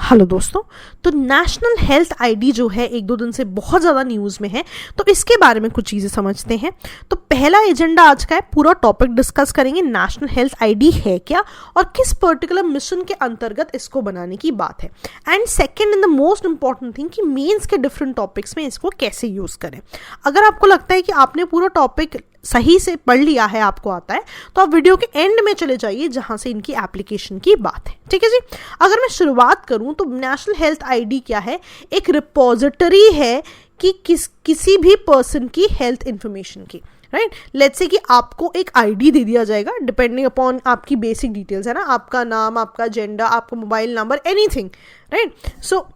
Hello दोस्तों। तो national health ID जो है एक दो दिन से बहुत ज़्यादा न्यूज़ में है, तो इसके बारे में कुछ चीज़ें समझते हैं। तो पहला एजेंडा आज का है, पूरा टॉपिक डिस्कस करेंगे नेशनल हेल्थ आईडी है क्या और किस पर्टिकुलर मिशन के अंतर्गत इसको बनाने की बात है। And second in the most important thing कि मेंस के डिफरेंट टॉपिक्स में इसको कैसे यूज़ करें। अगर आपको लगता है कि आपने पूरा टॉपिक सही से पढ़ लिया है, आपको आता है, तो आप वीडियो के एंड में चले जाइए जहां से इनकी एप्लीकेशन की बात है। ठीक है जी। अगर मैं शुरुआत करूं तो नेशनल हेल्थ आईडी क्या है? एक रिपोजिटरी है कि किसी भी पर्सन की हेल्थ इंफॉर्मेशन की, राइट। लेट्स से कि आपको एक आईडी दे दिया जाएगा डिपेंडिंग अपॉन आपकी बेसिक डिटेल्स, है ना, आपका नाम, आपका जेंडर, आपका mobile number, anything, right. So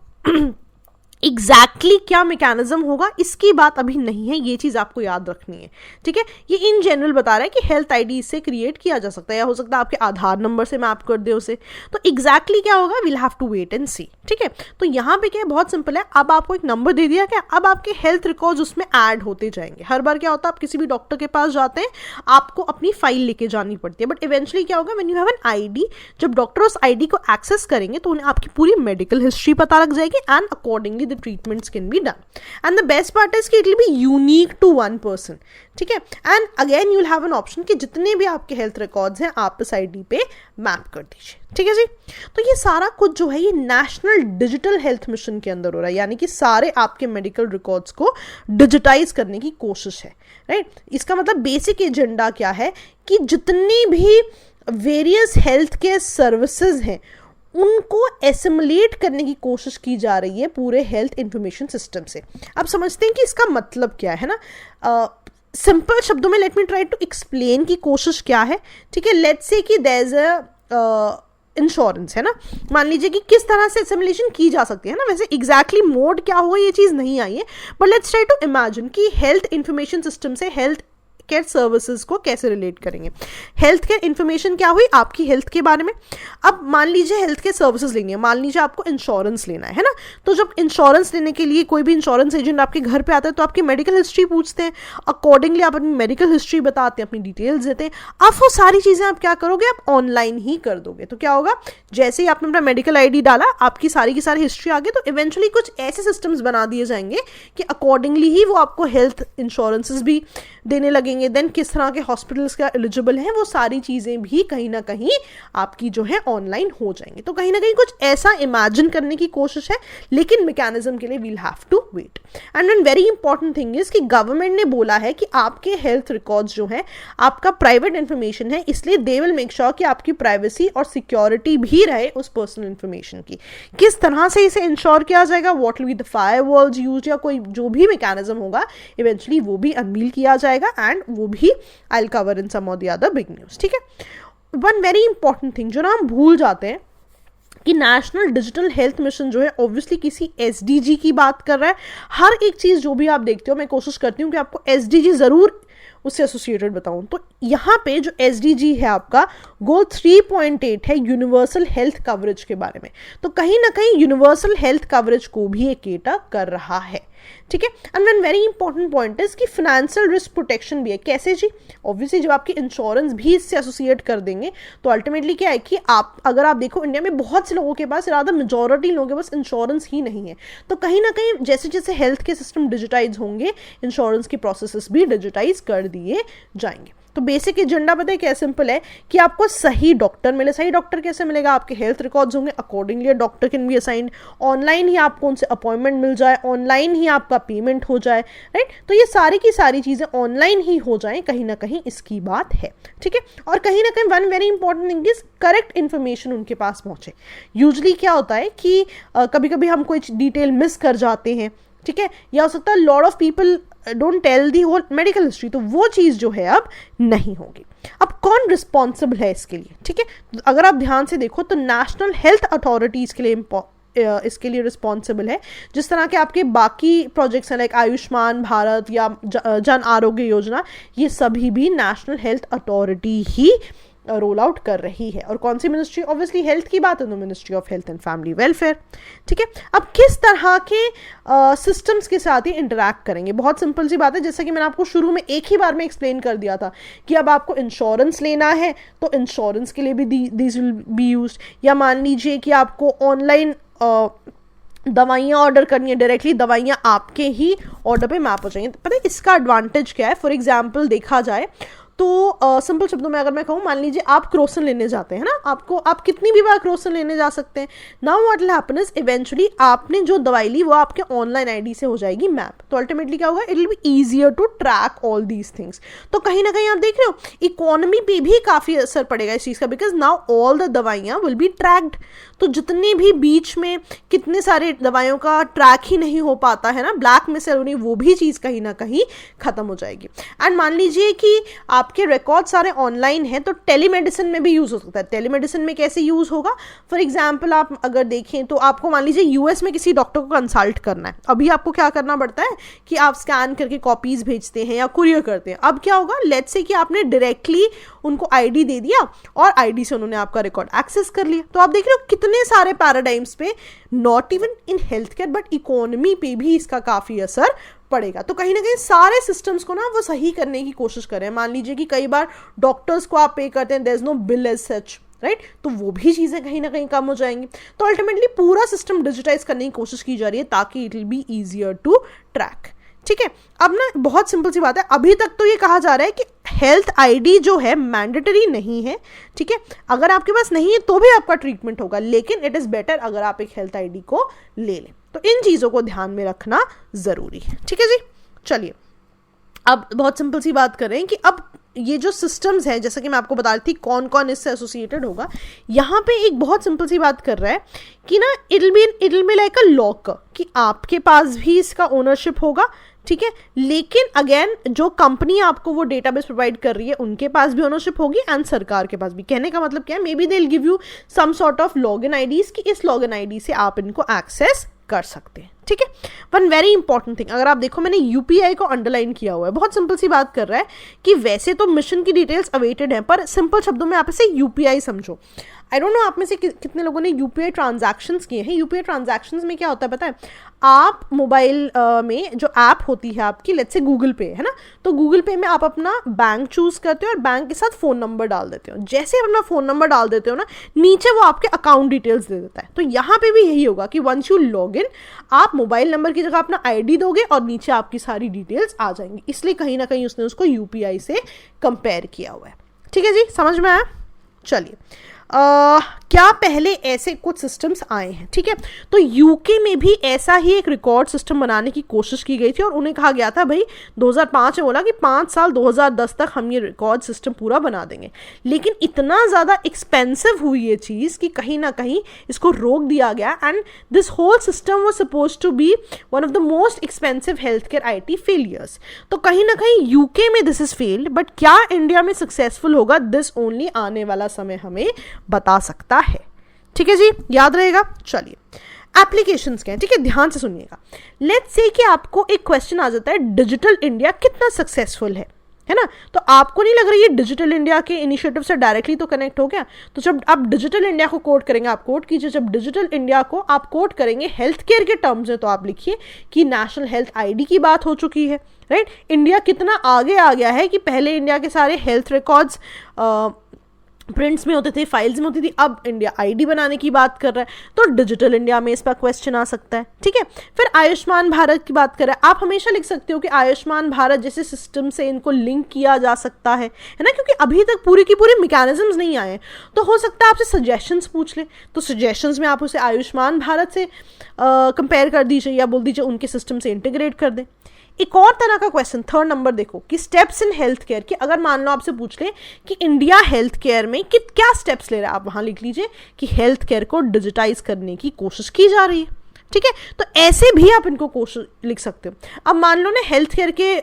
exactly क्या मैकेनिज्म होगा इसकी बात अभी नहीं है, ये चीज़ आपको याद रखनी है। ठीक है, ये इन जनरल बता रहा है कि हेल्थ आईडी इससे क्रिएट किया जा सकता है, या हो सकता है आपके आधार नंबर से मैप कर दे उसे। तो एग्जैक्टली क्या होगा, will have to wait and see. ठीक है, तो यहाँ पे क्या है, बहुत सिंपल है। अब आपको एक नंबर दे दिया क्या, अब आपके हेल्थ रिकॉर्ड्स उसमें ऐड होते जाएंगे। हर बार क्या होता है, आप किसी भी डॉक्टर के पास जाते हैं, आपको अपनी फाइल लेके जानी पड़ती है, बट इवेंचुअली क्या होगा, when you have an ID, जब डॉक्टर उस आईडी को एक्सेस करेंगे तो उन्हें आपकी पूरी मेडिकल हिस्ट्री पता लग जाएगी and accordingly the treatments can be done. And the best part is कि it will be unique to one person. ठीक है, and again you will have an option कि जितने भी आपके हेल्थ रिकॉर्ड्स हैं आप इस आईडी पे मैप कर दीजिए। ठीक है जी। तो ये सारा कुछ जो है ये नेशनल डिजिटल हेल्थ मिशन के अंदर हो रहा है, यानी कि सारे आपके मेडिकल रिकॉर्ड्स को डिजिटाइज करने की कोशिश है, राइट। इसका मतलब बेसिक एजेंडा क्या है कि जितनी भी वेरियस हेल्थ केयर सर्विसेज हैं उनको एसिमुलेट करने की कोशिश की जा रही है पूरे हेल्थ इंफॉर्मेशन सिस्टम से। अब समझते हैं कि इसका मतलब क्या है ना। सिंपल शब्दों में let me try to explain की कोशिश क्या है। ठीक है, लेट्स से कि देयर इज अ इंश्योरेंस, है ना। मान लीजिए कि किस तरह से एसिमुलेशन की जा सकती है ना। वैसे एग्जैक्टली मोड क्या होगा ये चीज़ नहीं आई है, but let's try to imagine कि हेल्थ इंफॉर्मेशन सिस्टम से हेल्थ केयर सर्विसेज को कैसे रिलेट करेंगे। हेल्थ केयर इन्फॉर्मेशन क्या हुई, आपकी हेल्थ के बारे में। अब मान लीजिए हेल्थ केयर सर्विसेज लेंगे, मान लीजिए आपको इंश्योरेंस लेना है ना। तो जब इंश्योरेंस लेने के लिए कोई भी इंश्योरेंस एजेंट आपके घर पे आता है तो आपकी मेडिकल हिस्ट्री पूछते हैं, अकॉर्डिंगली आप अपनी मेडिकल हिस्ट्री बताते हैं, अपनी डिटेल्स देते हैं। अब वो सारी चीज़ें आप क्या करोगे, आप ऑनलाइन ही कर दोगे। तो क्या होगा, जैसे ही आपने अपना मेडिकल आईडी डाला, आपकी सारी की सारी हिस्ट्री आ गई, तो इवेंचुअली कुछ ऐसे सिस्टम्स बना दिए जाएंगे कि अकॉर्डिंगली ही वो आपको हेल्थ इंश्योरेंसेज भी देने लगेंगे। देन किस तरह के हॉस्पिटल्स का एलिजिबल हैं, वो सारी चीजें भी कहीं ना कहीं आपकी जो है ऑनलाइन हो जाएंगी। तो कहीं ना कहीं कुछ ऐसा इमेजिन करने की कोशिश है, लेकिन मैकेनिज्म के लिए we'll have to wait. And one very important thing is कि गवर्नमेंट ने बोला है कि आपके हेल्थ रिकॉर्ड्स जो है आपका प्राइवेट इंफॉर्मेशन है, इसलिए दे विल मेक श्योर कि आपकी प्राइवेसी और सिक्योरिटी भी रहे उस पर्सनल इंफॉर्मेशन की। किस तरह से इसे इंश्योर किया जाएगा, what will be the firewalls used, या कोई जो भी मैकेनिज्म होगा इवेंचुअली वो भी अनवील किया जाएगा, एंड वो भी I'll cover in some of the other big news. ठीक है, वन वेरी इंपॉर्टेंट थिंग जो ना हम भूल जाते हैं कि नेशनल डिजिटल हेल्थ मिशन जो है ऑब्वियसली किसी एसडीजी की बात कर रहा है। हर एक चीज़ जो भी आप देखते हो, मैं कोशिश करती हूँ कि आपको एसडीजी ज़रूर उससे एसोसिएटेड बताऊं। तो यहाँ पे जो एसडीजी है आपका गोल 3.8 है यूनिवर्सल हेल्थ कवरेज के बारे में। तो कहीं ना कहीं यूनिवर्सल हेल्थ कवरेज को भी ये केटर कर रहा है। ठीक है, and one very important point is कि फाइनेंशियल रिस्क प्रोटेक्शन भी है। कैसे जी, ऑब्वियसली जब आपकी इंश्योरेंस भी इससे एसोसिएट कर देंगे तो अल्टीमेटली क्या है कि अगर आप देखो इंडिया में बहुत से लोगों के पास, रादर मेजॉरिटी लोगों के पास इंश्योरेंस ही नहीं है। तो कहीं ना कहीं जैसे जैसे हेल्थ के सिस्टम डिजिटाइज होंगे, इंश्योरेंस के प्रोसेसेस भी डिजिटाइज कर दिए जाएंगे। तो बेसिक एजेंडा पता है क्या सिंपल है कि आपको सही डॉक्टर मिले। सही डॉक्टर कैसे मिलेगा, आपके हेल्थ रिकॉर्ड्स होंगे, accordingly doctor can be assigned, online ही आपको उनसे अपॉइंटमेंट मिल जाए, ऑनलाइन ही आपका पेमेंट हो जाए, राइट। तो ये सारी की सारी चीज़ें ऑनलाइन ही हो जाएं, कहीं ना कहीं इसकी बात है। ठीक है, और कहीं ना कहीं one very important thing is correct information उनके पास पहुंचे। यूजली क्या होता है कि कभी कभी हम कोई डिटेल मिस कर जाते हैं, ठीक है, या हो सकता है lot of people don't tell the whole medical history, तो वो चीज़ जो है अब नहीं होगी। अब कौन रिस्पॉन्सिबल है इसके लिए, ठीक है, अगर आप ध्यान से देखो तो नेशनल हेल्थ अथॉरिटीज़ के लिए इसके लिए रिस्पॉन्सिबल है। जिस तरह के आपके बाकी प्रोजेक्ट्स हैं लाइक आयुष्मान भारत या जन आरोग्य योजना, ये सभी भी नेशनल हेल्थ अथॉरिटी ही रोल आउट कर रही है। और कौन सी मिनिस्ट्री, ऑब्वियसली हेल्थ की बात है तो ministry of health and family welfare. ठीक है, अब किस तरह के सिस्टम्स के साथ ही इंटरैक्ट करेंगे, बहुत सिंपल सी बात है। जैसा कि मैंने आपको शुरू में एक ही बार में एक्सप्लेन कर दिया था कि अब आपको इंश्योरेंस लेना है तो इंश्योरेंस के लिए भी दीज विल बी यूज्ड, या मान लीजिए कि आपको ऑनलाइन दवाइयाँ ऑर्डर करनी है डायरेक्टली, दवाइयाँ आपके ही ऑर्डर पे मैप हो जाएंगी। पता है इसका एडवांटेज क्या है? फॉर एग्जाम्पल देखा जाए तो सिंपल शब्दों में अगर मैं कहूँ, मान लीजिए आप क्रोसिन लेने जाते हैं ना, आप कितनी भी बार क्रोसिन लेने जा सकते हैं। Now what will happen is eventually आपने जो दवाई ली वो आपके ऑनलाइन आईडी से हो जाएगी मैप, तो अल्टीमेटली क्या होगा, it will be easier to track all these things. तो कहीं ना कहीं आप देख रहे हो इकोनॉमी पे भी काफी असर पड़ेगा इस चीज का, बिकॉज नाउ ऑल द दवाइयाँ विल बी ट्रैक्ड। तो जितने भी बीच में कितने सारे दवाइयों का ट्रैक ही नहीं हो पाता है ना, ब्लैक में से वो भी चीज कहीं ना कहीं खत्म हो जाएगी। एंड मान लीजिए कि आपके रिकॉर्ड सारे ऑनलाइन हैं, तो टेलीमेडिसिन में भी यूज हो सकता है। टेलीमेडिसिन में कैसे यूज होगा? फॉर एग्जांपल आप अगर देखें तो आपको मान लीजिए यूएस में किसी डॉक्टर को कंसल्ट करना है, अभी आपको क्या करना पड़ता है कि आप स्कैन करके कॉपीज भेजते हैं या कुरियर करते हैं। अब क्या होगा, लेट्स से कि आपने डायरेक्टली उनको आईडी दे दिया और आईडी से उन्होंने आपका रिकॉर्ड एक्सेस कर लिया। तो आप देख रहे हो कितने सारे पैराडाइम्स पे, not even in health care but economy पे भी इसका काफी असर पड़ेगा। तो कहीं ना कहीं सारे सिस्टम्स को ना वो सही करने की कोशिश करें। मान लीजिए कि कई बार डॉक्टर्स को आप पे करते हैं, there is no bill as such, right, तो वो भी चीजें कहीं ना कहीं कम हो जाएंगी। तो अल्टीमेटली पूरा सिस्टम डिजिटाइज करने की कोशिश की जा रही है ताकि it will be easier to track. ठीक है, अब ना बहुत सिंपल सी बात है, अभी तक तो ये कहा जा रहा है कि हेल्थ आईडी जो है मैंडेटरी नहीं है। ठीक है, अगर आपके पास नहीं है तो भी आपका ट्रीटमेंट होगा, लेकिन इट इज बेटर अगर आप एक हेल्थ आईडी को ले लें। तो इन चीजों को ध्यान में रखना जरूरी है। ठीक है जी, चलिए अब बहुत सिंपल सी बात कर रहे हैं कि अब ये जो सिस्टम्स है, जैसा कि मैं आपको बता रही थी कौन कौन इससे एसोसिएटेड होगा, यहाँ पे एक बहुत सिंपल सी बात कर रहा है कि ना it will be like a lock, कि आपके पास भी इसका ओनरशिप होगा। ठीक है, लेकिन अगेन जो कंपनी आपको वो डेटाबेस प्रोवाइड कर रही है उनके पास भी ओनरशिप होगी एंड सरकार के पास भी। कहने का मतलब क्या है, maybe they will give you some sort of login IDs कि इस लॉगिन आईडी से आप इनको एक्सेस कर सकते हैं। ठीक है, वन वेरी इंपॉर्टेंट थिंग, अगर आप देखो मैंने यूपीआई को अंडरलाइन किया हुआ है, बहुत सिंपल सी बात कर रहा है कि वैसे तो मिशन की डिटेल्स अवेटेड है, पर सिंपल शब्दों में आप इसे यूपीआई समझो। आई डोंट नो आप में से कितने लोगों ने यूपीआई ट्रांजैक्शंस किए हैं। यूपीआई ट्रांजैक्शंस में क्या होता है पता है, आप मोबाइल में जो ऐप होती है आपकी, लेट्स से गूगल पे है ना, तो गूगल पे में आप अपना बैंक चूज करते हो और बैंक के साथ फोन नंबर डाल देते हो। जैसे आप अपना फोन नंबर डाल देते हो ना, नीचे वो आपके अकाउंट डिटेल्स दे देता है। तो यहाँ पे भी यही होगा कि वंस यू लॉग इन, आप मोबाइल नंबर की जगह अपना आईडी दोगे और नीचे आपकी सारी डिटेल्स आ जाएंगी। इसलिए कहीं ना कहीं उसने उसको यूपीआई से कंपेयर किया हुआ है। ठीक है जी, समझ में आया? चलिए क्या पहले ऐसे कुछ सिस्टम्स आए हैं। ठीक है, तो यूके में भी ऐसा ही एक रिकॉर्ड सिस्टम बनाने की कोशिश की गई थी और उन्हें कहा गया था भाई 2005 में बोला कि 5 साल 2010 तक हम ये रिकॉर्ड सिस्टम पूरा बना देंगे। लेकिन इतना ज़्यादा एक्सपेंसिव हुई ये चीज़ कि कहीं ना कहीं इसको रोक दिया गया and this whole system was suppose to be one of the most expensive health care IT failures. तो कहीं ना कहीं यूके में दिस इज फेल्ड, बट क्या इंडिया में सक्सेसफुल होगा, दिस ओनली आने वाला समय हमें बता सकता है। ठीक है जी, याद रहेगा। चलिए एप्लीकेशंस क्या है, ठीक है, ध्यान से सुनिएगा। लेट्स से कि आपको एक क्वेश्चन आ जाता है, डिजिटल इंडिया कितना सक्सेसफुल है ना, तो आपको नहीं लग रहा है डिजिटल इंडिया के इनिशिएटिव से डायरेक्टली तो कनेक्ट हो गया। तो जब आप डिजिटल इंडिया को कोड करेंगे, आप कोड कीजिए, जब डिजिटल इंडिया को आप कोड करेंगे हेल्थ केयर के टर्म्स में, तो आप लिखिए कि नेशनल हेल्थ आईडी की बात हो चुकी है, राइट। इंडिया कितना आगे आ गया है कि पहले इंडिया के सारे हेल्थ रिकॉर्ड्स प्रिंट्स में होते थे, फाइल्स में होती थी, अब इंडिया आईडी बनाने की बात कर रहा है, तो डिजिटल इंडिया में इस पर क्वेश्चन आ सकता है। ठीक है, फिर आयुष्मान भारत की बात कर रहा है, आप हमेशा लिख सकते हो कि आयुष्मान भारत जैसे सिस्टम से इनको लिंक किया जा सकता है ना, क्योंकि अभी तक पूरी की पूरी मैकेनिज्म्स नहीं आए हैं। तो हो सकता है आपसे सजेशंस पूछ ले, तो सजेशंस में आप उसे आयुष्मान भारत से कंपेयर कर दीजिए या बोल दीजिए उनके सिस्टम से इंटीग्रेट कर दें। एक और तरह का क्वेश्चन, थर्ड नंबर देखो कि स्टेप्स इन हेल्थ केयर की, अगर मान लो आपसे पूछ ले कि इंडिया हेल्थ केयर में क्या स्टेप्स ले रहा है, आप वहां लिख लीजिए कि हेल्थ केयर को डिजिटाइज करने की कोशिश की जा रही है। ठीक है, तो ऐसे भी आप इनको कोशिश लिख सकते हो। अब मान लो ना हेल्थ केयर के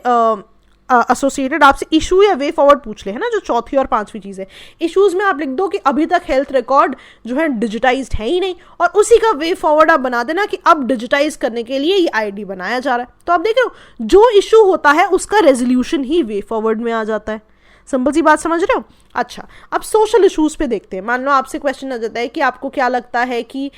एसोसिएटेड आपसे इशू या वे फॉरवर्ड पूछ ले, है ना, जो चौथी और पांचवी चीज है। इश्यूज में आप लिख दो कि अभी तक हेल्थ रिकॉर्ड जो है डिजिटाइज्ड है ही नहीं, और उसी का वे फॉरवर्ड आप बना देना कि अब डिजिटाइज करने के लिए ये आईडी बनाया जा रहा है। तो आप देख रहे हो जो इशू होता है उसका रेजोल्यूशन ही वे फॉरवर्ड में आ जाता है। सिंपल सी बात समझ रहे हो? अच्छा, अब सोशल इशूज पे देखते हैं। मान लो आपसे क्वेश्चन आ जाता है कि आपको क्या लगता है कि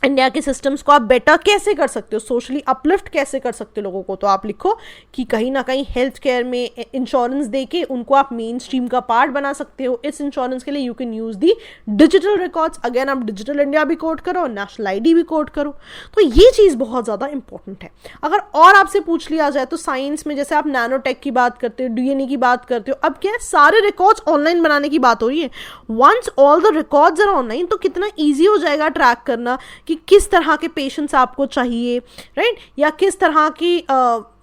इंडिया के सिस्टम्स को आप बेटर कैसे कर सकते हो, सोशली अपलिफ्ट कैसे कर सकते हो लोगों को, तो आप लिखो कि कहीं ना कहीं हेल्थ केयर में इंश्योरेंस देके उनको आप मेन स्ट्रीम का पार्ट बना सकते हो। इस इंश्योरेंस के लिए you can use the digital records. Again आप डिजिटल इंडिया भी कोड करो, नेशनल आईडी भी कोड करो। तो ये चीज़ बहुत ज़्यादा इंपॉर्टेंट है। अगर और आपसे पूछ लिया जाए तो साइंस में जैसे आप नैनोटेक की बात करते हो, डीएनए की बात करते हो, अब क्या है सारे रिकॉर्ड्स ऑनलाइन बनाने की बात हो रही है। Once all the records are online तो कितना ईजी हो जाएगा ट्रैक करना कि किस तरह के पेशेंट्स आपको चाहिए, राइट, या किस तरह की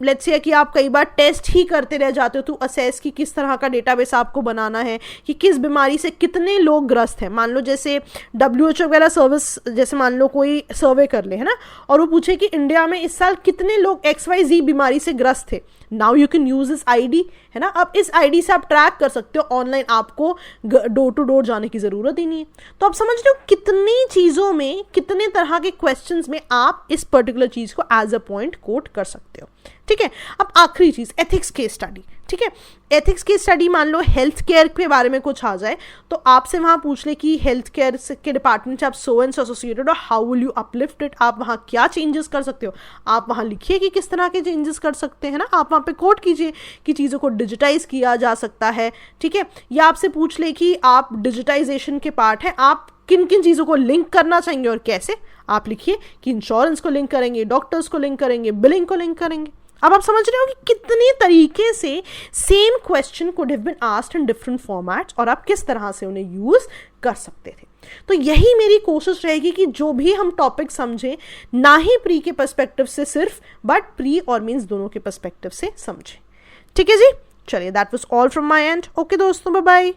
लेट्स से कि आप कई बार टेस्ट ही करते रह जाते हो टू असेस कि किस तरह का डेटाबेस आपको बनाना है कि किस बीमारी से कितने लोग ग्रस्त हैं। मान लो जैसे WHO वगैरह सर्विस, जैसे मान लो कोई सर्वे कर ले, है ना, और वो पूछे कि इंडिया में इस साल कितने लोग XYZ बीमारी से ग्रस्त थे। Now you can use this ID, है ना। अब इस आईडी से आप ट्रैक कर सकते हो ऑनलाइन, आपको डोर टू डोर जाने की जरूरत ही नहीं है। तो आप समझ रहे हो कितनी चीजों में, कितने तरह के क्वेश्चंस में आप इस पर्टिकुलर चीज को एज अ पॉइंट कोट कर सकते हो, ठीक है। अब आखिरी चीज एथिक्स केस स्टडी, ठीक है। एथिक्स केस स्टडी मान लो हेल्थ केयर के बारे में कुछ आ जाए तो आपसे वहां पूछ ले कि हेल्थ केयर के डिपार्टमेंट से आप सो एंड सो एसोसिएटेड, और how will you uplift it, आप वहां क्या चेंजेस कर सकते हो। आप वहां लिखिए कि किस तरह के चेंजेस कर सकते हैं ना, आप वहां पे कोट कीजिए कि चीज़ों को डिजिटाइज किया जा सकता है, ठीक है। या आपसे पूछ ले कि आप डिजिटाइजेशन के पार्ट हैं, आप किन किन चीज़ों को लिंक करना चाहेंगे और कैसे। आप लिखिए कि इंश्योरेंस को लिंक करेंगे, डॉक्टर्स को लिंक करेंगे, बिलिंग को लिंक करेंगे। अब आप समझ रहे हो कि कितने तरीके से same question could have been asked in different formats और आप किस तरह से उन्हें यूज कर सकते थे। तो यही मेरी कोशिश रहेगी कि जो भी हम टॉपिक समझें ना ही प्री के पर्सपेक्टिव से सिर्फ, बट प्री और मीन्स दोनों के पर्सपेक्टिव से समझें। ठीक है जी, चलिए that was all from my and. Okay दोस्तों, बाय बाय।